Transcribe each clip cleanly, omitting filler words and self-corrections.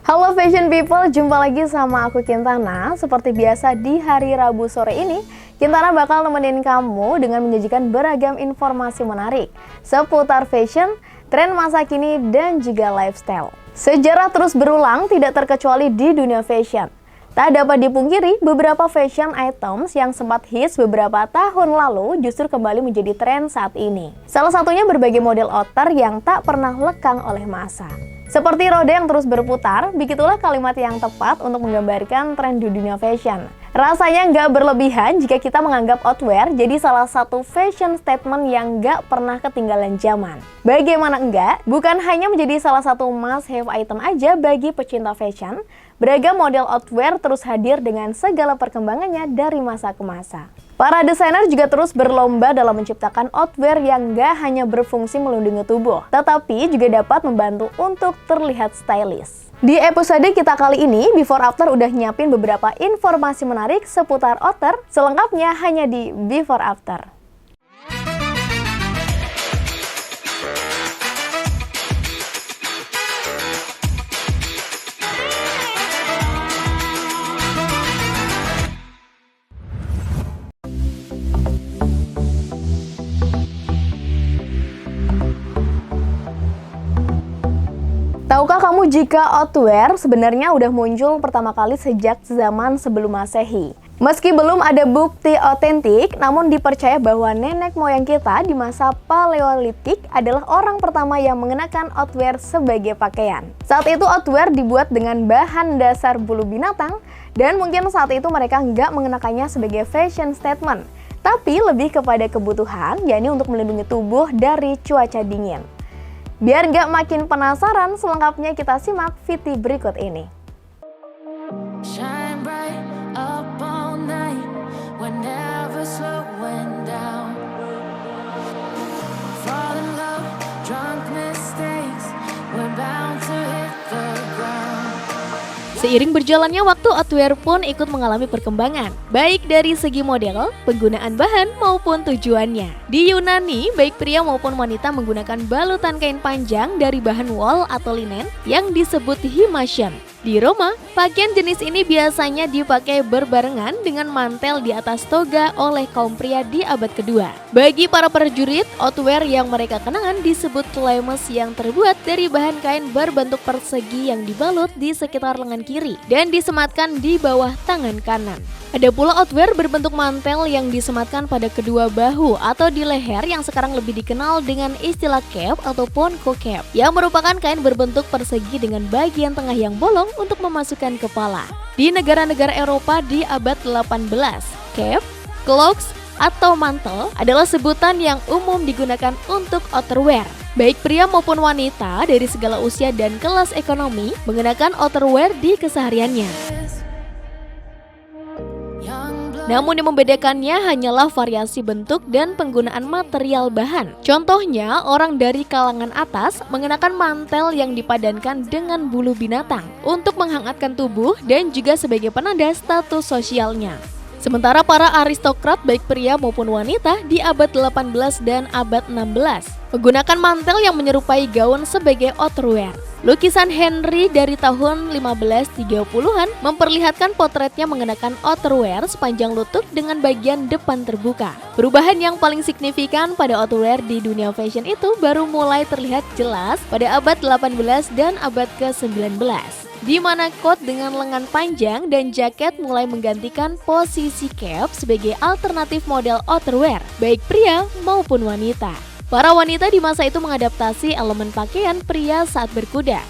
Halo fashion people, jumpa lagi sama aku Kintana. Seperti biasa di hari Rabu sore ini, Kintana bakal nemenin kamu dengan menyajikan beragam informasi menarik seputar fashion, tren masa kini, dan juga lifestyle. Sejarah terus berulang tidak terkecuali di dunia fashion. Tak dapat dipungkiri, beberapa fashion items yang sempat hits beberapa tahun lalu justru kembali menjadi tren saat ini. Salah satunya berbagai model outer yang tak pernah lekang oleh masa. Seperti roda yang terus berputar, begitulah kalimat yang tepat untuk menggambarkan tren di dunia fashion. Rasanya nggak berlebihan jika kita menganggap outwear jadi salah satu fashion statement yang nggak pernah ketinggalan zaman. Bagaimana enggak? Bukan hanya menjadi salah satu must-have item aja bagi pecinta fashion, beragam model outwear terus hadir dengan segala perkembangannya dari masa ke masa. Para desainer juga terus berlomba dalam menciptakan outwear yang nggak hanya berfungsi melindungi tubuh, tetapi juga dapat membantu untuk terlihat stylish. Di episode kita kali ini, Before After udah nyiapin beberapa informasi menarik seputar outer, selengkapnya hanya di Before After. Tahukah kamu jika outwear sebenarnya udah muncul pertama kali sejak zaman sebelum Masehi? Meski belum ada bukti otentik, namun dipercaya bahwa nenek moyang kita di masa Paleolitik adalah orang pertama yang mengenakan outwear sebagai pakaian. Saat itu outwear dibuat dengan bahan dasar bulu binatang, dan mungkin saat itu mereka nggak mengenakannya sebagai fashion statement, tapi lebih kepada kebutuhan, yakni untuk melindungi tubuh dari cuaca dingin. Biar nggak makin penasaran, selengkapnya kita simak video berikut ini. Seiring berjalannya waktu, outwear pun ikut mengalami perkembangan, baik dari segi model, penggunaan bahan, maupun tujuannya. Di Yunani, baik pria maupun wanita menggunakan balutan kain panjang dari bahan wol atau linen yang disebut himation. Di Roma, pakaian jenis ini biasanya dipakai berbarengan dengan mantel di atas toga oleh kaum pria di abad kedua. Bagi para prajurit, outwear yang mereka kenakan disebut chlamys yang terbuat dari bahan kain berbentuk persegi yang dibalut di sekitar lengan kiri dan disematkan di bawah tangan kanan. Ada pula outwear berbentuk mantel yang disematkan pada kedua bahu atau di leher yang sekarang lebih dikenal dengan istilah cap ataupun co-cap, yang merupakan kain berbentuk persegi dengan bagian tengah yang bolong untuk memasukkan kepala. Di negara-negara Eropa di abad 18, cap, cloaks, atau mantel adalah sebutan yang umum digunakan untuk outerwear. Baik pria maupun wanita dari segala usia dan kelas ekonomi mengenakan outerwear di kesehariannya. Namun yang membedakannya hanyalah variasi bentuk dan penggunaan material bahan. Contohnya, orang dari kalangan atas mengenakan mantel yang dipadankan dengan bulu binatang untuk menghangatkan tubuh dan juga sebagai penanda status sosialnya. Sementara para aristokrat baik pria maupun wanita di abad 18 dan abad 16 menggunakan mantel yang menyerupai gaun sebagai outerwear. Lukisan Henry dari tahun 1530-an memperlihatkan potretnya mengenakan outerwear sepanjang lutut dengan bagian depan terbuka. Perubahan yang paling signifikan pada outerwear di dunia fashion itu baru mulai terlihat jelas pada abad 18 dan abad ke-19. Di mana coat dengan lengan panjang dan jaket mulai menggantikan posisi cap sebagai alternatif model outerwear, baik pria maupun wanita. Para wanita di masa itu mengadaptasi elemen pakaian pria saat berkuda.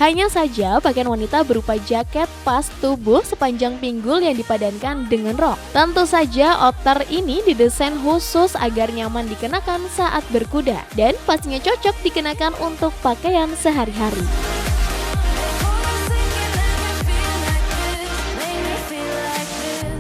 Hanya saja pakaian wanita berupa jaket pas tubuh sepanjang pinggul yang dipadankan dengan rok. Tentu saja outer ini didesain khusus agar nyaman dikenakan saat berkuda dan pastinya cocok dikenakan untuk pakaian sehari-hari.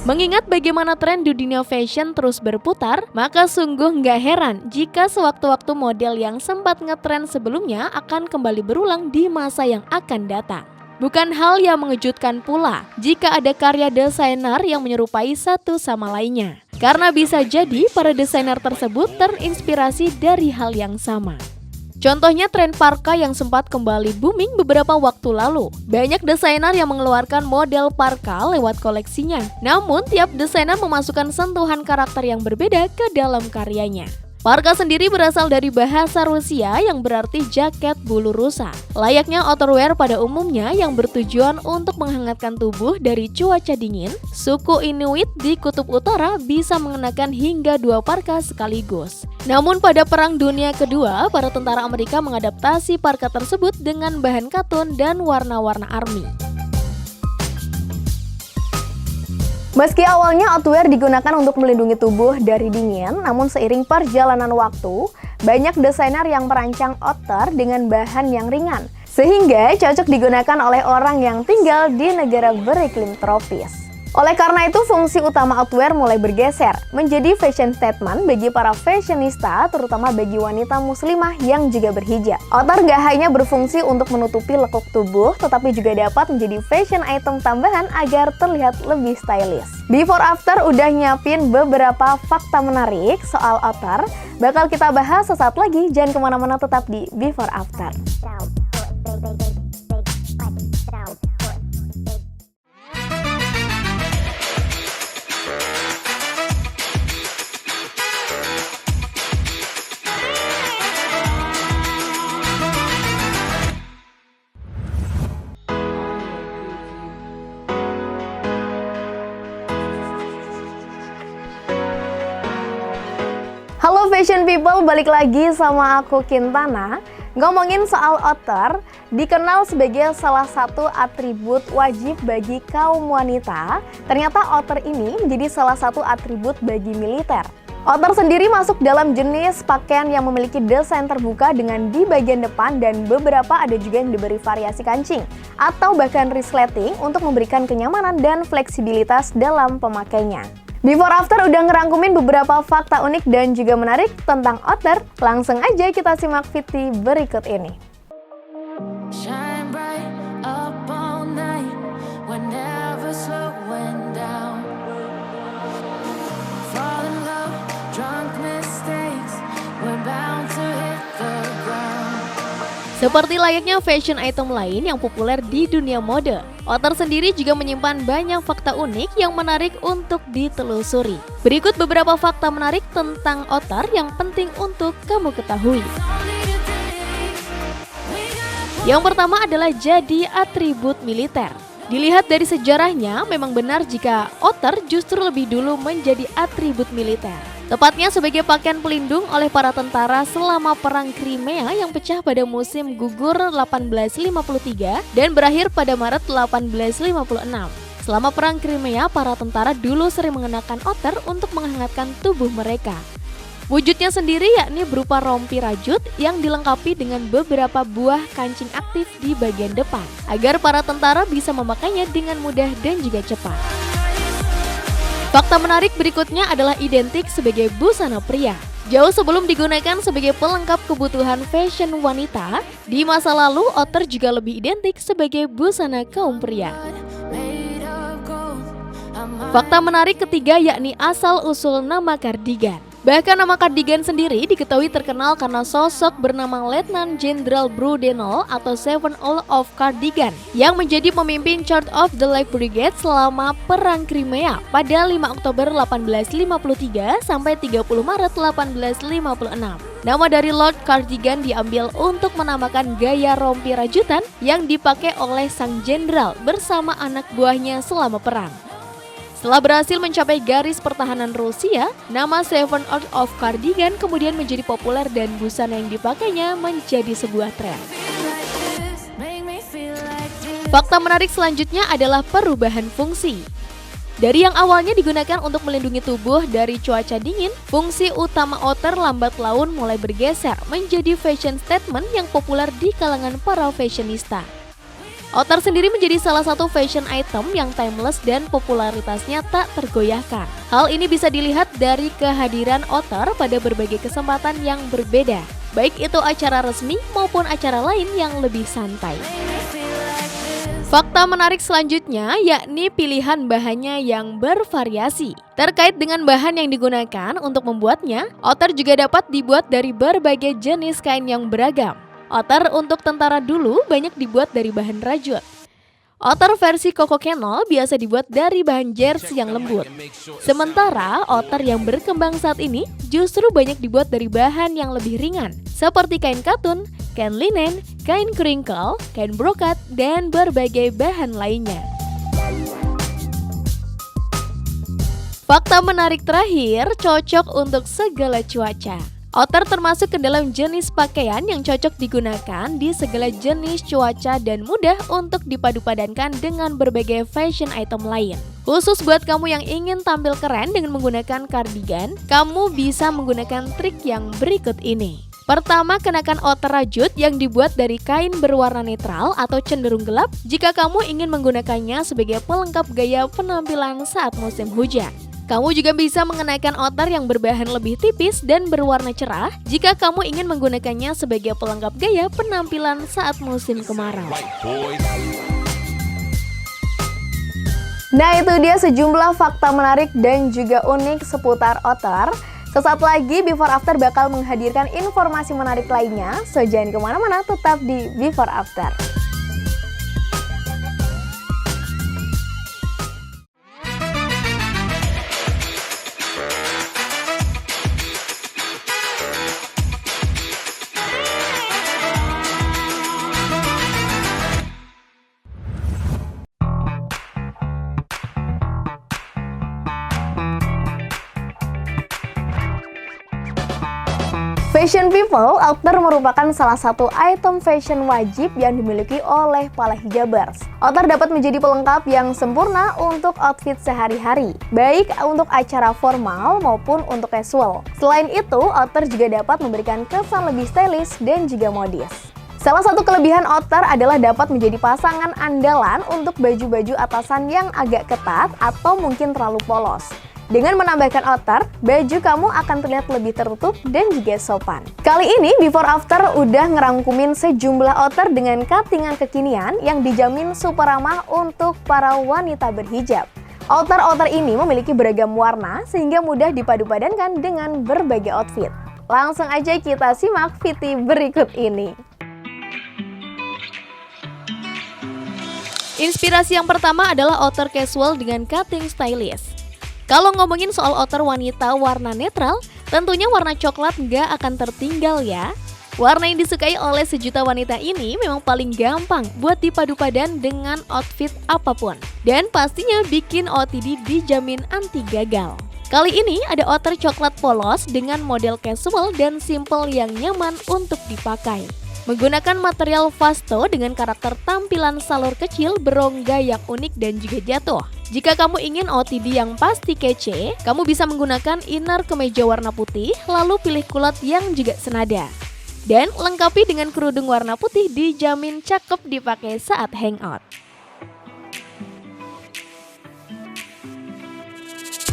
Mengingat bagaimana tren di dunia fashion terus berputar, maka sungguh nggak heran jika sewaktu-waktu model yang sempat ngetren sebelumnya akan kembali berulang di masa yang akan datang. Bukan hal yang mengejutkan pula jika ada karya desainer yang menyerupai satu sama lainnya, karena bisa jadi para desainer tersebut terinspirasi dari hal yang sama. Contohnya tren parka yang sempat kembali booming beberapa waktu lalu. Banyak desainer yang mengeluarkan model parka lewat koleksinya. Namun, tiap desainer memasukkan sentuhan karakter yang berbeda ke dalam karyanya. Parka sendiri berasal dari bahasa Rusia yang berarti jaket bulu rusa. Layaknya outerwear pada umumnya yang bertujuan untuk menghangatkan tubuh dari cuaca dingin, suku Inuit di Kutub Utara bisa mengenakan hingga 2 parka sekaligus. Namun pada Perang Dunia Kedua, para tentara Amerika mengadaptasi parka tersebut dengan bahan katun dan warna-warna army. Meski awalnya outwear digunakan untuk melindungi tubuh dari dingin, namun seiring perjalanan waktu, banyak desainer yang merancang outer dengan bahan yang ringan, sehingga cocok digunakan oleh orang yang tinggal di negara beriklim tropis. Oleh karena itu, fungsi utama outwear mulai bergeser, menjadi fashion statement bagi para fashionista, terutama bagi wanita muslimah yang juga berhijab. Outer gak hanya berfungsi untuk menutupi lekuk tubuh, tetapi juga dapat menjadi fashion item tambahan agar terlihat lebih stylish. Before After udah nyiapin beberapa fakta menarik soal outer, bakal kita bahas sesaat lagi, jangan kemana-mana, tetap di Before After. Halo fashion people, balik lagi sama aku Kintana. Ngomongin soal outer, dikenal sebagai salah satu atribut wajib bagi kaum wanita. Ternyata outer ini menjadi salah satu atribut bagi militer. Outer sendiri masuk dalam jenis pakaian yang memiliki desain terbuka dengan di bagian depan dan beberapa ada juga yang diberi variasi kancing atau bahkan resleting untuk memberikan kenyamanan dan fleksibilitas dalam pemakainya. Before After udah ngerangkumin beberapa fakta unik dan juga menarik tentang outer. Langsung aja kita simak video berikut ini. Seperti layaknya fashion item lain yang populer di dunia mode, outer sendiri juga menyimpan banyak fakta unik yang menarik untuk ditelusuri. Berikut beberapa fakta menarik tentang outer yang penting untuk kamu ketahui. Yang pertama adalah jadi atribut militer. Dilihat dari sejarahnya, memang benar jika outer justru lebih dulu menjadi atribut militer. Tepatnya sebagai pakaian pelindung oleh para tentara selama Perang Crimea yang pecah pada musim gugur 1853 dan berakhir pada Maret 1856. Selama Perang Crimea, para tentara dulu sering mengenakan outer untuk menghangatkan tubuh mereka. Wujudnya sendiri yakni berupa rompi rajut yang dilengkapi dengan beberapa buah kancing aktif di bagian depan, agar para tentara bisa memakainya dengan mudah dan juga cepat. Fakta menarik berikutnya adalah identik sebagai busana pria. Jauh sebelum digunakan sebagai pelengkap kebutuhan fashion wanita, di masa lalu outer juga lebih identik sebagai busana kaum pria. Fakta menarik ketiga yakni asal-usul nama kardigan. Bahkan nama kardigan sendiri diketahui terkenal karena sosok bernama Letnan Jenderal Brudenell atau Seven Earl of Cardigan yang menjadi pemimpin Charge of the Light Brigade selama Perang Crimea pada 5 Oktober 1853 sampai 30 Maret 1856. Nama dari Lord Cardigan diambil untuk menamakan gaya rompi rajutan yang dipakai oleh sang jenderal bersama anak buahnya selama perang. Setelah berhasil mencapai garis pertahanan Rusia, nama Seven Earl of Cardigan kemudian menjadi populer dan busana yang dipakainya menjadi sebuah tren. Fakta menarik selanjutnya adalah perubahan fungsi. Dari yang awalnya digunakan untuk melindungi tubuh dari cuaca dingin, fungsi utama outer lambat laun mulai bergeser menjadi fashion statement yang populer di kalangan para fashionista. Outer sendiri menjadi salah satu fashion item yang timeless dan popularitasnya tak tergoyahkan. Hal ini bisa dilihat dari kehadiran outer pada berbagai kesempatan yang berbeda, baik itu acara resmi maupun acara lain yang lebih santai. Fakta menarik selanjutnya yakni pilihan bahannya yang bervariasi. Terkait dengan bahan yang digunakan untuk membuatnya, outer juga dapat dibuat dari berbagai jenis kain yang beragam. Outer untuk tentara dulu banyak dibuat dari bahan rajut. Outer versi Coco Kennel biasa dibuat dari bahan jersey yang lembut. Sementara outer yang berkembang saat ini justru banyak dibuat dari bahan yang lebih ringan, seperti kain katun, kain linen, kain crinkle, kain brokat, dan berbagai bahan lainnya. Fakta menarik terakhir, cocok untuk segala cuaca. Outer termasuk ke dalam jenis pakaian yang cocok digunakan di segala jenis cuaca dan mudah untuk dipadu-padankan dengan berbagai fashion item lain. Khusus buat kamu yang ingin tampil keren dengan menggunakan cardigan, kamu bisa menggunakan trik yang berikut ini. Pertama, kenakan outer rajut yang dibuat dari kain berwarna netral atau cenderung gelap jika kamu ingin menggunakannya sebagai pelengkap gaya penampilan saat musim hujan. Kamu juga bisa mengenakan outer yang berbahan lebih tipis dan berwarna cerah jika kamu ingin menggunakannya sebagai pelengkap gaya penampilan saat musim kemarau. Nah, itu dia sejumlah fakta menarik dan juga unik seputar outer. Sesaat lagi Before After bakal menghadirkan informasi menarik lainnya, so jangan kemana-mana, tetap di Before After. Fashion people, outer merupakan salah satu item fashion wajib yang dimiliki oleh para hijabers. Outer dapat menjadi pelengkap yang sempurna untuk outfit sehari-hari, baik untuk acara formal maupun untuk casual. Selain itu, outer juga dapat memberikan kesan lebih stylish dan juga modis. Salah satu kelebihan outer adalah dapat menjadi pasangan andalan untuk baju-baju atasan yang agak ketat atau mungkin terlalu polos. Dengan menambahkan outer, baju kamu akan terlihat lebih tertutup dan juga sopan. Kali ini Before After udah ngerangkumin sejumlah outer dengan cuttingan kekinian yang dijamin super ramah untuk para wanita berhijab. Outer-outer ini memiliki beragam warna sehingga mudah dipadu-padankan dengan berbagai outfit. Langsung aja kita simak video berikut ini. Inspirasi yang pertama adalah outer casual dengan cutting stylish. Kalau ngomongin soal outer wanita warna netral, tentunya warna coklat nggak akan tertinggal ya. Warna yang disukai oleh sejuta wanita ini memang paling gampang buat dipadu-padan dengan outfit apapun. Dan pastinya bikin OOTD dijamin anti gagal. Kali ini ada outer coklat polos dengan model casual dan simple yang nyaman untuk dipakai. Menggunakan material vasto dengan karakter tampilan salur kecil berongga yang unik dan juga jatuh. Jika kamu ingin OOTD yang pasti kece, kamu bisa menggunakan inner kemeja warna putih, lalu pilih kulot yang juga senada. Dan lengkapi dengan kerudung warna putih dijamin cakep dipakai saat hangout.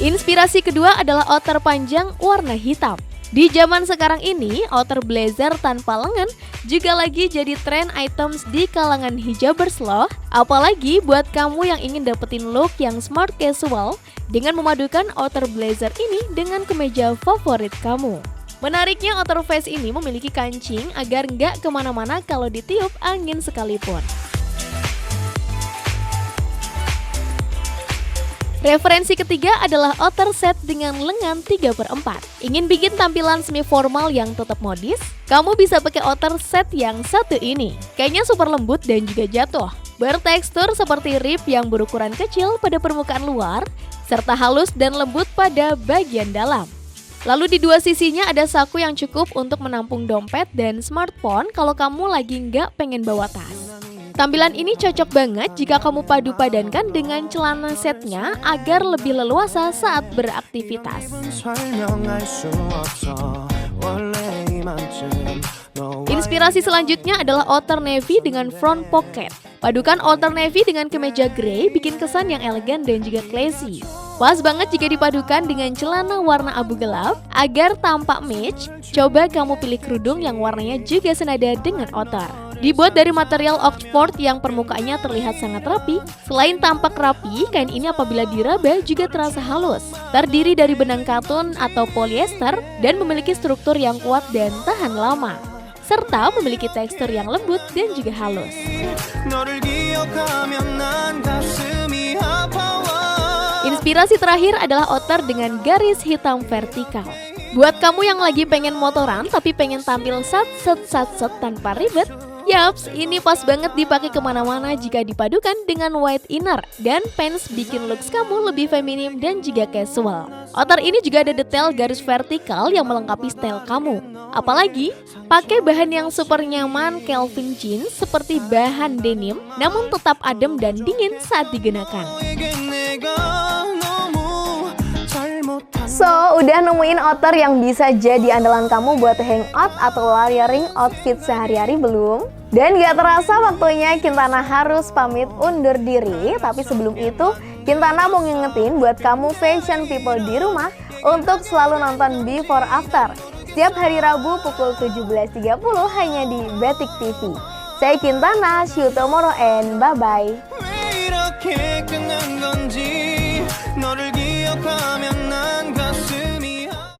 Inspirasi kedua adalah outer panjang warna hitam. Di zaman sekarang ini, outer blazer tanpa lengan juga lagi jadi tren items di kalangan hijabers loh. Apalagi buat kamu yang ingin dapetin look yang smart casual dengan memadukan outer blazer ini dengan kemeja favorit kamu. Menariknya, outer vest ini memiliki kancing agar nggak kemana-mana kalau ditiup angin sekalipun. Referensi ketiga adalah outer set dengan lengan 3/4. Ingin bikin tampilan semi formal yang tetap modis? Kamu bisa pakai outer set yang satu ini. Kayaknya super lembut dan juga jatuh. Bertekstur seperti rib yang berukuran kecil pada permukaan luar, serta halus dan lembut pada bagian dalam. Lalu di dua sisinya ada saku yang cukup untuk menampung dompet dan smartphone kalau kamu lagi nggak pengen bawa tas. Tampilan ini cocok banget jika kamu padu-padankan dengan celana setnya agar lebih leluasa saat beraktivitas. Inspirasi selanjutnya adalah outer navy dengan front pocket. Padukan outer navy dengan kemeja grey bikin kesan yang elegan dan juga classy. Pas banget jika dipadukan dengan celana warna abu gelap agar tampak match. Coba kamu pilih kerudung yang warnanya juga senada dengan outer. Dibuat dari material Oxford yang permukaannya terlihat sangat rapi. Selain tampak rapi, kain ini apabila diraba juga terasa halus. Terdiri dari benang katun atau polyester dan memiliki struktur yang kuat dan tahan lama, serta memiliki tekstur yang lembut dan juga halus. Inspirasi terakhir adalah outer dengan garis hitam vertikal. Buat kamu yang lagi pengen motoran tapi pengen tampil sat-set tanpa ribet, yaps, ini pas banget dipakai kemana-mana jika dipadukan dengan white inner dan pants bikin looks kamu lebih feminim dan juga casual. Outer ini juga ada detail garis vertikal yang melengkapi style kamu. Apalagi, pakai bahan yang super nyaman Calvin jeans seperti bahan denim, namun tetap adem dan dingin saat digunakan. So, udah nemuin outer yang bisa jadi andalan kamu buat hangout atau layering outfit sehari-hari belum? Dan gak terasa waktunya Kintana harus pamit undur diri. Tapi sebelum itu, Kintana mau ngingetin buat kamu fashion people di rumah untuk selalu nonton Before After setiap hari Rabu pukul 17.30 hanya di Batik TV. Saya Kintana, see you tomorrow and bye-bye.